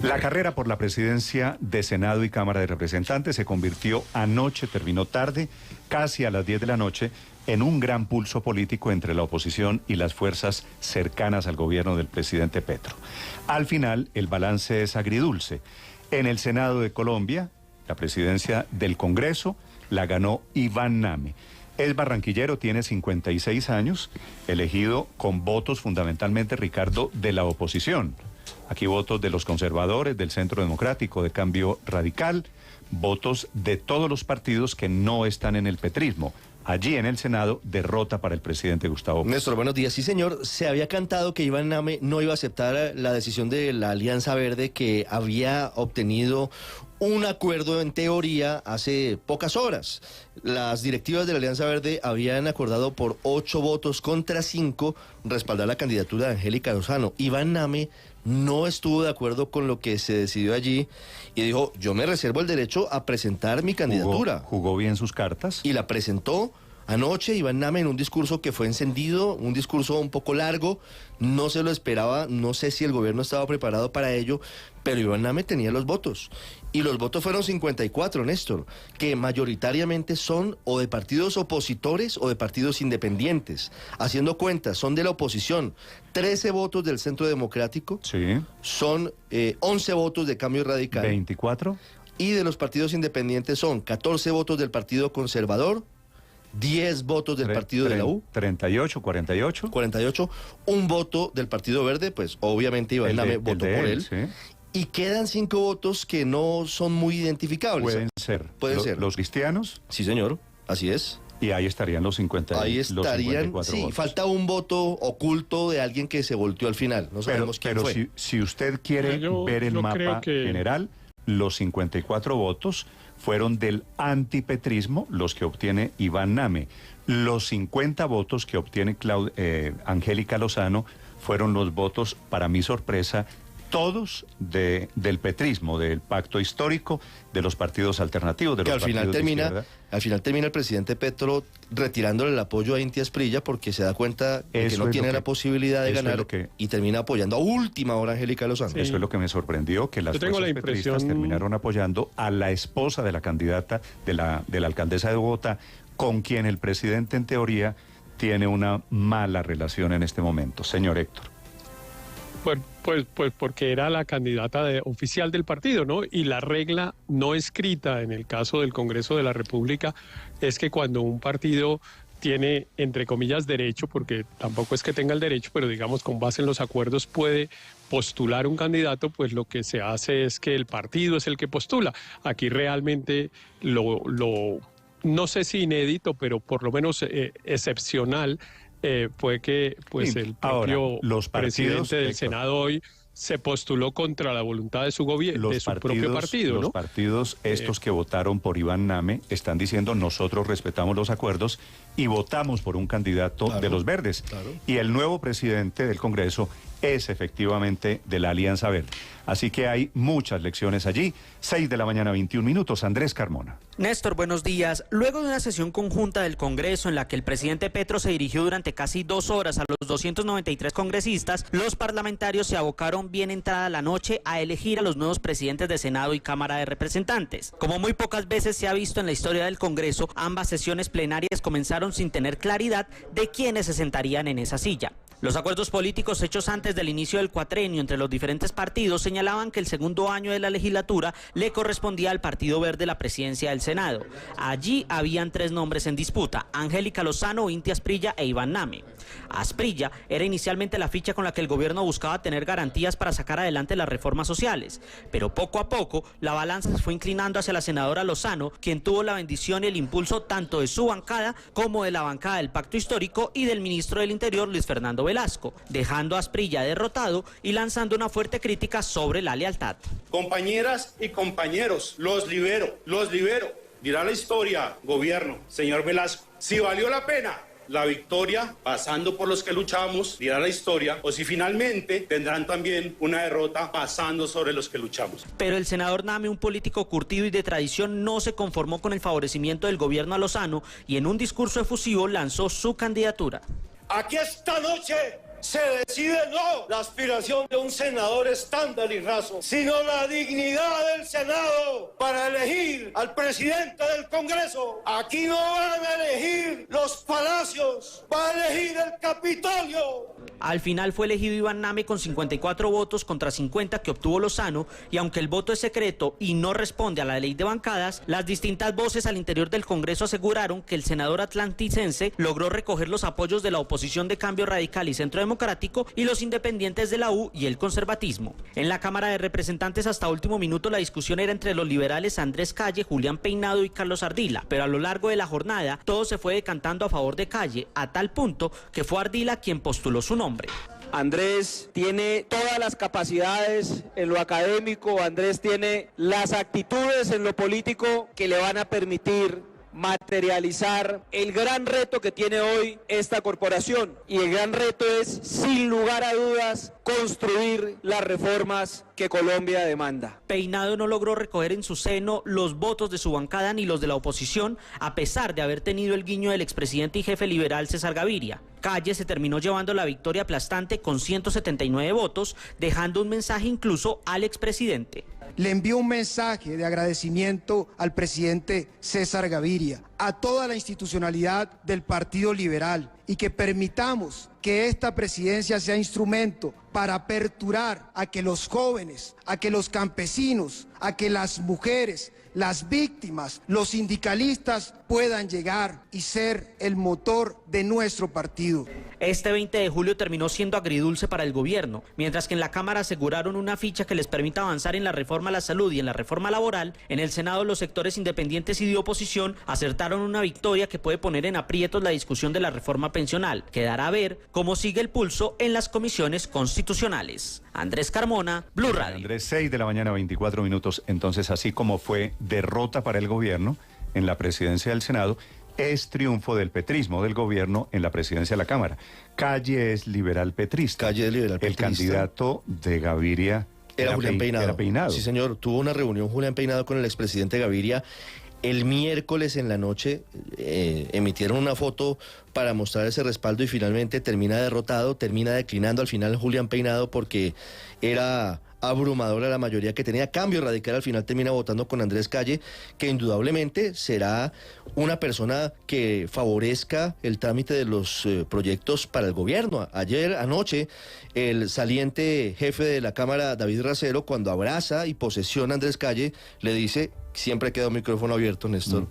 La carrera por la presidencia de Senado y Cámara de Representantes se convirtió anoche, terminó tarde, casi a las 10 de la noche, en un gran pulso político entre la oposición y las fuerzas cercanas al gobierno del presidente Petro. Al final, el balance es agridulce. En el Senado de Colombia, la presidencia del Congreso la ganó Iván Name. Es barranquillero, tiene 56 años, elegido con votos fundamentalmente, Ricardo, de la oposición. Aquí votos de los conservadores, del Centro Democrático, de Cambio Radical, votos de todos los partidos que no están en el petrismo. Allí en el Senado, derrota para el presidente Gustavo Petro. Néstor, buenos días. Sí, señor, se había cantado que Iván Name no iba a aceptar la decisión de la Alianza Verde, que había obtenido un acuerdo en teoría hace pocas horas. Las directivas de la Alianza Verde habían acordado por 8 votos contra 5 respaldar la candidatura de Angélica Lozano. Iván Name no estuvo de acuerdo con lo que se decidió allí y dijo: yo me reservo el derecho a presentar mi candidatura. Jugó bien sus cartas. Y la presentó anoche Iván Name en un discurso que fue encendido, un discurso un poco largo. No se lo esperaba, no sé si el gobierno estaba preparado para ello, pero Iván Name tenía los votos. Y los votos fueron 54, Néstor, que mayoritariamente son o de partidos opositores o de partidos independientes. Haciendo cuentas, son de la oposición 13 votos del Centro Democrático, sí, son 11 votos de Cambio Radical. 24. Y de los partidos independientes son 14 votos del Partido Conservador, 10 votos del partido de la U. 38, 48. 48, un voto del Partido Verde, pues obviamente Iván Name votó por él. Sí. Y quedan 5 votos que no son muy identificables. Pueden ser. ¿Los cristianos? Sí, señor, así es. Y ahí estarían los 50. Ahí estarían, los 54 sí, votos. Falta un voto oculto de alguien que se volteó al final. No sabemos quién fue. Pero si usted quiere ver el mapa general, los 54 votos fueron del antipetrismo, los que obtiene Iván Name. Los 50 votos que obtiene Angélica Lozano fueron los votos, para mi sorpresa, todos del petrismo, del pacto histórico, de los partidos alternativos, de los partidos de izquierda. Al final termina el presidente Petro retirándole el apoyo a Inti Asprilla porque se da cuenta de que no tiene la posibilidad de ganar y termina apoyando a última hora a Angélica Lozano. Sí. Eso es lo que me sorprendió, que las fuerzas petristas terminaron apoyando a la esposa de la candidata de la alcaldesa de Bogotá, con quien el presidente en teoría tiene una mala relación en este momento. Señor Héctor. Pues porque era la candidata oficial del partido, ¿no? Y la regla no escrita en el caso del Congreso de la República es que cuando un partido tiene, entre comillas, derecho, porque tampoco es que tenga el derecho, pero digamos con base en los acuerdos puede postular un candidato, pues lo que se hace es que el partido es el que postula. Aquí realmente no sé si inédito, pero por lo menos excepcional, fue que pues el propio presidente del Senado hoy se postuló contra la voluntad de su gobierno, de su propio partido, ¿no? Los partidos estos que votaron por Iván Name están diciendo: nosotros respetamos los acuerdos y votamos por un candidato de los verdes. Claro. Y el nuevo presidente del Congreso es efectivamente de la Alianza Verde. Así que hay muchas lecciones allí. 6 de la mañana, 21 minutos. Andrés Carmona. Néstor, buenos días. Luego de una sesión conjunta del Congreso en la que el presidente Petro se dirigió durante casi 2 horas a los 293 congresistas, los parlamentarios se abocaron bien entrada la noche a elegir a los nuevos presidentes de Senado y Cámara de Representantes. Como muy pocas veces se ha visto en la historia del Congreso, ambas sesiones plenarias comenzaron sin tener claridad de quiénes se sentarían en esa silla. Los acuerdos políticos hechos antes del inicio del cuatrenio entre los diferentes partidos señalaban que el segundo año de la legislatura le correspondía al Partido Verde la presidencia del Senado. Allí habían 3 nombres en disputa: Angélica Lozano, Inti Asprilla e Iván Name. Asprilla era inicialmente la ficha con la que el gobierno buscaba tener garantías para sacar adelante las reformas sociales, pero poco a poco la balanza se fue inclinando hacia la senadora Lozano, quien tuvo la bendición y el impulso tanto de su bancada como de la bancada del Pacto Histórico y del ministro del Interior, Luis Fernando Velasco, dejando a Asprilla derrotado y lanzando una fuerte crítica sobre la lealtad. Compañeras y compañeros, los libero. Dirá la historia, gobierno, señor Velasco, si valió la pena la victoria pasando por los que luchamos, dirá la historia, o si finalmente tendrán también una derrota pasando sobre los que luchamos. Pero el senador Name, un político curtido y de tradición, no se conformó con el favorecimiento del gobierno a Lozano y en un discurso efusivo lanzó su candidatura. Aquí esta noche se decide no la aspiración de un senador estándar y raso, sino la dignidad del Senado para elegir al presidente del Congreso. Aquí no van a elegir los palacios, va a elegir el Capitolio. Al final fue elegido Iván Name con 54 votos contra 50 que obtuvo Lozano, y aunque el voto es secreto y no responde a la ley de bancadas, las distintas voces al interior del Congreso aseguraron que el senador atlanticense logró recoger los apoyos de la oposición de Cambio Radical y Centro Democrático y los independientes de la U y el conservatismo. En la Cámara de Representantes hasta último minuto la discusión era entre los liberales Andrés Calle, Julián Peinado y Carlos Ardila, pero a lo largo de la jornada todo se fue decantando a favor de Calle, a tal punto que fue Ardila quien postuló su nombre. Andrés tiene todas las capacidades en lo académico, Andrés tiene las actitudes en lo político que le van a permitir materializar el gran reto que tiene hoy esta corporación, y el gran reto es, sin lugar a dudas, construir las reformas que Colombia demanda. Peinado no logró recoger en su seno los votos de su bancada ni los de la oposición, a pesar de haber tenido el guiño del expresidente y jefe liberal César Gaviria. Calle se terminó llevando la victoria aplastante con 179 votos, dejando un mensaje incluso al expresidente. Le envío un mensaje de agradecimiento al presidente César Gaviria, a toda la institucionalidad del Partido Liberal, y que permitamos que esta presidencia sea instrumento para aperturar a que los jóvenes, a que los campesinos, a que las mujeres, las víctimas, los sindicalistas puedan llegar y ser el motor de nuestro partido. Este 20 de julio terminó siendo agridulce para el gobierno. Mientras que en la Cámara aseguraron una ficha que les permita avanzar en la reforma a la salud y en la reforma laboral, en el Senado los sectores independientes y de oposición acertaron una victoria que puede poner en aprietos la discusión de la reforma pensional. Quedará a ver cómo sigue el pulso en las comisiones constitucionales. Andrés Carmona, Blue Radio. Andrés, 6 de la mañana, 24 minutos. Entonces, así como fue derrota para el gobierno en la presidencia del Senado, es triunfo del petrismo del gobierno en la presidencia de la Cámara. Calle es liberal petrista. Calle es liberal petrista. El candidato de Gaviria era Julián Peinado. Era Peinado. Sí, señor. Tuvo una reunión Julián Peinado con el expresidente Gaviria. El miércoles en la noche emitieron una foto para mostrar ese respaldo y finalmente termina derrotado, termina declinando al final Julián Peinado porque era abrumadora la mayoría que tenía. Cambio Radical al final termina votando con Andrés Calle, que indudablemente será una persona que favorezca el trámite de los proyectos para el gobierno. Anoche, el saliente jefe de la Cámara, David Racero, cuando abraza y posesiona a Andrés Calle, le dice: siempre queda un micrófono abierto, Néstor.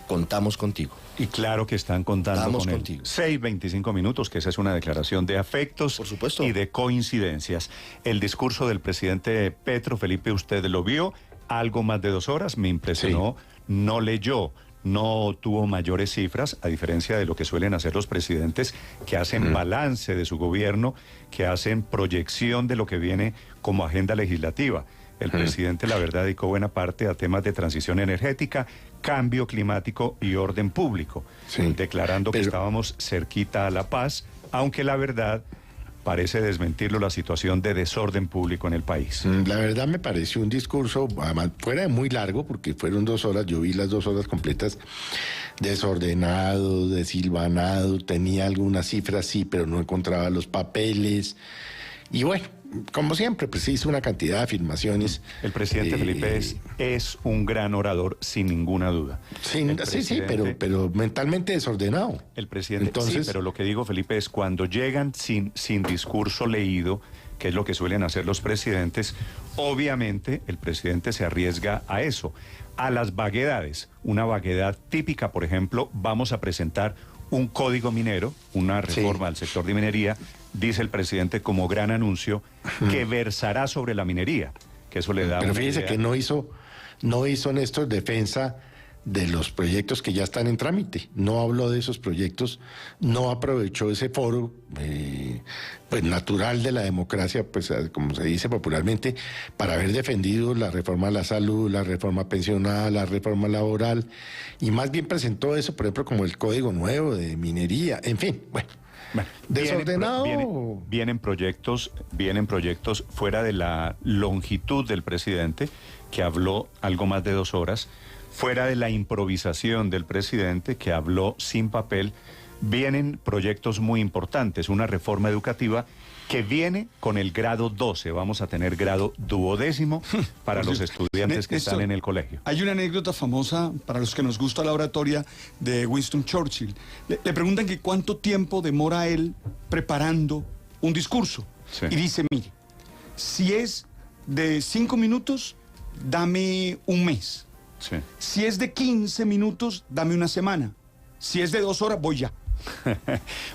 Contamos contigo. Y claro que están contando con contigo. 6:25 minutos, que esa es una declaración de afectos, por supuesto, y de coincidencias. El discurso del presidente Petro, Felipe, usted lo vio, algo más de 2 horas, me impresionó, sí. No leyó, no tuvo mayores cifras, a diferencia de lo que suelen hacer los presidentes, que hacen balance de su gobierno, que hacen proyección de lo que viene como agenda legislativa. El presidente, la verdad, dedicó buena parte a temas de transición energética, cambio climático y orden público, declarando que estábamos cerquita a la paz, aunque la verdad parece desmentirlo la situación de desorden público en el país. La verdad me pareció un discurso, fuera de muy largo, porque fueron 2 horas, yo vi las 2 horas completas, desordenado, desilvanado, tenía algunas cifras, sí, pero no encontraba los papeles, y bueno, como siempre, pues hizo una cantidad de afirmaciones. El presidente Felipe es un gran orador, sin ninguna duda. Sí, pero mentalmente desordenado. El presidente, entonces, sí, pero lo que digo, Felipe, es cuando llegan sin discurso leído, que es lo que suelen hacer los presidentes, obviamente el presidente se arriesga a eso, a las vaguedades. Una vaguedad típica, por ejemplo, vamos a presentar un código minero, una reforma al sector de minería, dice el presidente como gran anuncio, que versará sobre la minería, que eso le da. Pero fíjese que no hizo Néstor defensa de los proyectos que ya están en trámite, no habló de esos proyectos, no aprovechó ese foro pues natural de la democracia, pues como se dice popularmente, para haber defendido la reforma a la salud, la reforma pensional, la reforma laboral, y más bien presentó eso, por ejemplo, como el código nuevo de minería, en fin, bueno. Desordenado. Vienen proyectos fuera de la longitud del presidente, que habló algo más de 2 horas, fuera de la improvisación del presidente, que habló sin papel, vienen proyectos muy importantes, una reforma educativa que viene con el grado 12. Vamos a tener grado 12º para los estudiantes que están en el colegio. Hay una anécdota famosa para los que nos gusta la oratoria de Winston Churchill. Le preguntan que cuánto tiempo demora él preparando un discurso. Sí. Y dice, mire, si es de 5 minutos, dame un mes. Sí. Si es de 15 minutos, dame una semana. Si es de 2 horas, voy ya.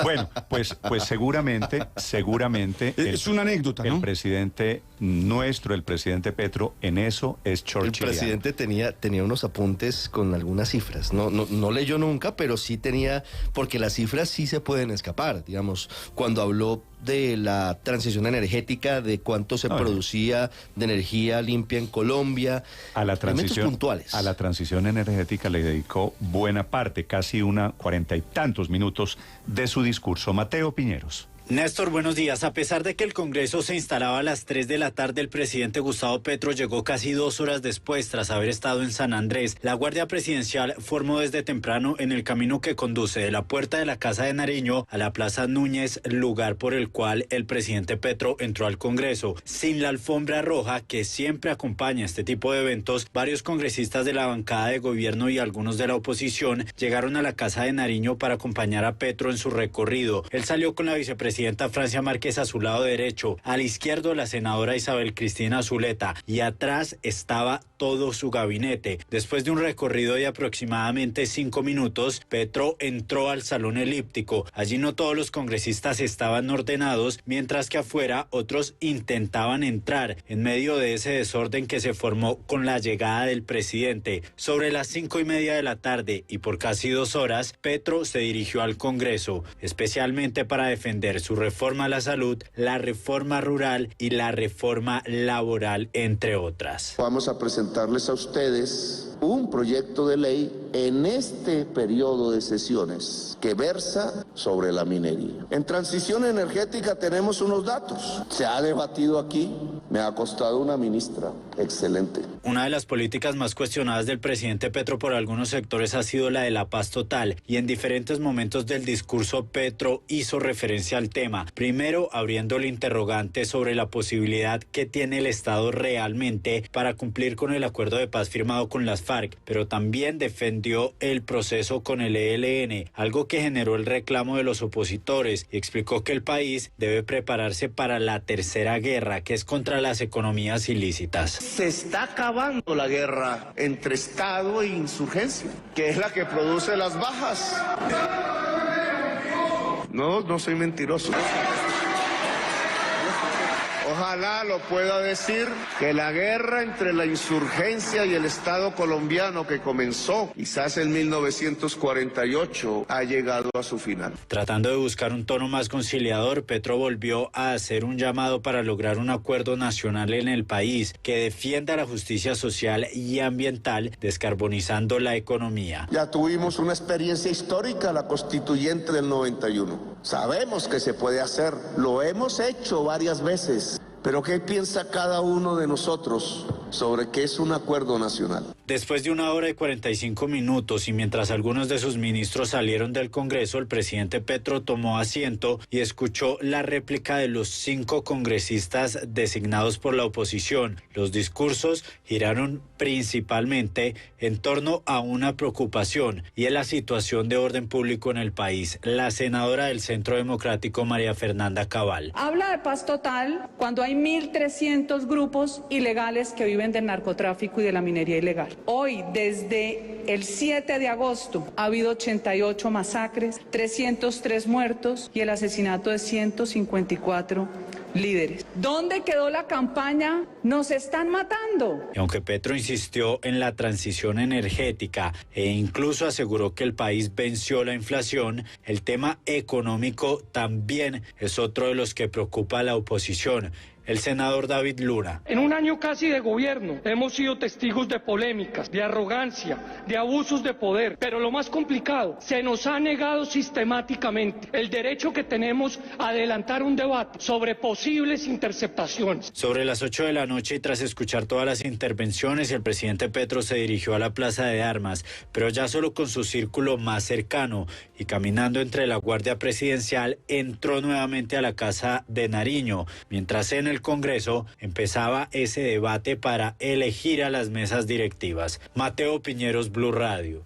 Bueno, pues seguramente es una anécdota, ¿no? El presidente nuestro, el presidente Petro, en eso es Churchill. El presidente tenía unos apuntes con algunas cifras. No leyó nunca, pero sí tenía, porque las cifras sí se pueden escapar. Digamos, cuando habló de la transición energética, de cuánto se producía de energía limpia en Colombia, a la transición puntuales. A la transición energética le dedicó buena parte, casi 40 y tantos minutos de su discurso. Mateo Piñeros. Néstor, buenos días. A pesar de que el Congreso se instalaba a las 3 de la tarde, el presidente Gustavo Petro llegó casi 2 horas después, tras haber estado en San Andrés. La Guardia Presidencial formó desde temprano en el camino que conduce de la puerta de la Casa de Nariño a la Plaza Núñez, lugar por el cual el presidente Petro entró al Congreso. Sin la alfombra roja que siempre acompaña este tipo de eventos, varios congresistas de la bancada de gobierno y algunos de la oposición llegaron a la Casa de Nariño para acompañar a Petro en su recorrido. Él salió con la vicepresidenta Francia Márquez a su lado derecho, al izquierdo la senadora Isabel Cristina Zuleta y atrás estaba todo su gabinete. Después de un recorrido de aproximadamente 5 minutos, Petro entró al salón elíptico. Allí no todos los congresistas estaban ordenados, mientras que afuera otros intentaban entrar en medio de ese desorden que se formó con la llegada del presidente. Sobre las 5:30 de la tarde y por casi 2 horas, Petro se dirigió al Congreso, especialmente para defender su reforma a la salud, la reforma rural y la reforma laboral, entre otras. Vamos a presentarles a ustedes un proyecto de ley en este periodo de sesiones que versa sobre la minería. En transición energética tenemos unos datos. Se ha debatido aquí, me ha costado una ministra excelente. Una de las políticas más cuestionadas del presidente Petro por algunos sectores ha sido la de la paz total, y en diferentes momentos del discurso Petro hizo referencia al tema. Primero, abriendo el interrogante sobre la posibilidad que tiene el Estado realmente para cumplir con el acuerdo de paz firmado con las FARC, pero también defendió el proceso con el ELN, algo que generó el reclamo de los opositores, y explicó que el país debe prepararse para la tercera guerra, que es contra las economías ilícitas. Se está acabando la guerra entre Estado e insurgencia, que es la que produce las bajas. No soy mentiroso. Ojalá lo pueda decir, que la guerra entre la insurgencia y el Estado colombiano que comenzó quizás en 1948 ha llegado a su final. Tratando de buscar un tono más conciliador, Petro volvió a hacer un llamado para lograr un acuerdo nacional en el país que defienda la justicia social y ambiental, descarbonizando la economía. Ya tuvimos una experiencia histórica, la constituyente del 91. Sabemos que se puede hacer, lo hemos hecho varias veces. Pero ¿qué piensa cada uno de nosotros sobre qué es un acuerdo nacional? Después de 1 hora y 45 minutos y mientras algunos de sus ministros salieron del Congreso, el presidente Petro tomó asiento y escuchó la réplica de los 5 congresistas designados por la oposición. Los discursos giraron principalmente en torno a una preocupación, y es la situación de orden público en el país. La senadora del Centro Democrático, María Fernanda Cabal. Habla de paz total cuando hay 1.300 grupos ilegales que viven del narcotráfico y de la minería ilegal. Hoy, desde el 7 de agosto, ha habido 88 masacres, 303 muertos y el asesinato de 154 líderes. ¿Dónde quedó la campaña? Nos están matando. Y aunque Petro insistió en la transición energética e incluso aseguró que el país venció la inflación, el tema económico también es otro de los que preocupa a la oposición. el senador David Luna. En un año casi de gobierno hemos sido testigos de polémicas, de arrogancia, de abusos de poder, pero lo más complicado, se nos ha negado sistemáticamente el derecho que tenemos a adelantar un debate sobre posibles interceptaciones. Sobre las 8 de la noche y tras escuchar todas las intervenciones, el presidente Petro se dirigió a la Plaza de Armas, pero ya solo con su círculo más cercano, y caminando entre la Guardia Presidencial entró nuevamente a la Casa de Nariño, mientras en el Congreso empezaba ese debate para elegir a las mesas directivas. Mateo Piñeros, Blue Radio.